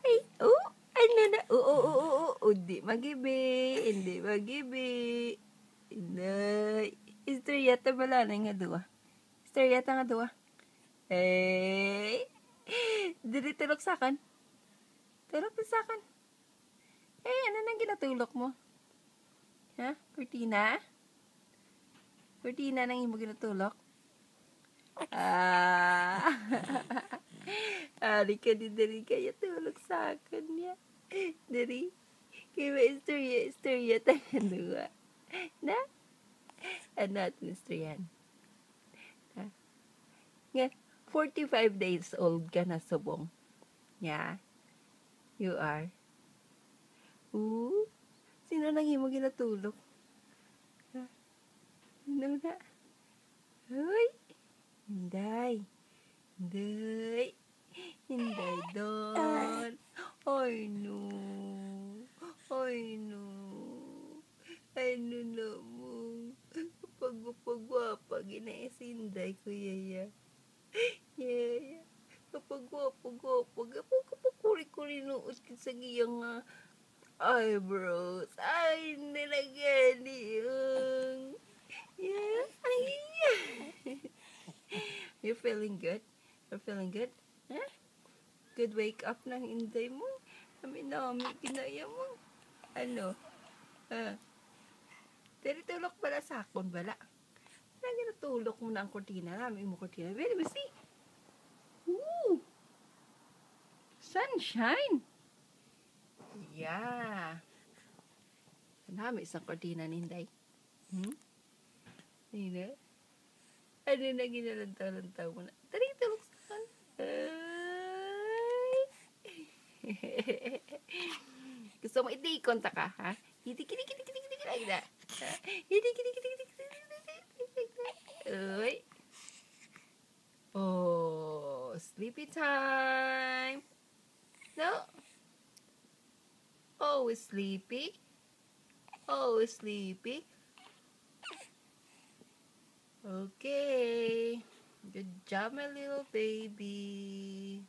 Ay, oh, ano na, hindi magibi, hindi magibi. Inay, istoryata bala na nga duwa. Istoryata nga duwa. Eh, dili tulok sa akin. Tulok sa akin. Eh, ano nang ginatulok mo? Ha? Cortina? Cortina nang imo ginatulok? Ari ka di dari kaya tulog sa akin niya. Dari. Kaya may istorya tayo dua. Na? Ano atin istoryan? Ha? Nga, 45 days old ka na subong. Yeah. You are. Ooh. Sino nang imo ginatulog? Ha? Sino na? Hoy. Hinday. Hinday. Hinday doon. Ay no. Ay no. Ay no na mo. Kapag-wapa ginaesinday ko yaya. Yaya. Kapag-wapa. Kapag-kuri-kuri noos sa giyang eyebrows. Ay nilagyan yung. Yeah. Ay. You feeling good? You're feeling good? Huh? Good wake up ng inday mo. Nami kinaya mo. Ano? Pero tulok pala sa akon bala. Lagi na tulok mo na ang kortina. Nami mo kortina. Very busy. Ooh! Sunshine! Yeah. Nami isang kortina ni inday. Nina? Ano na ginalantaw mo na? Tari, tulog sa akin. Gusto mo itikon ta ka, ha? Hiti like that. Hiti Uy. Oh, sleepy time. No? Oh, sleepy. Oh, sleepy. Okay. Good job, my little baby.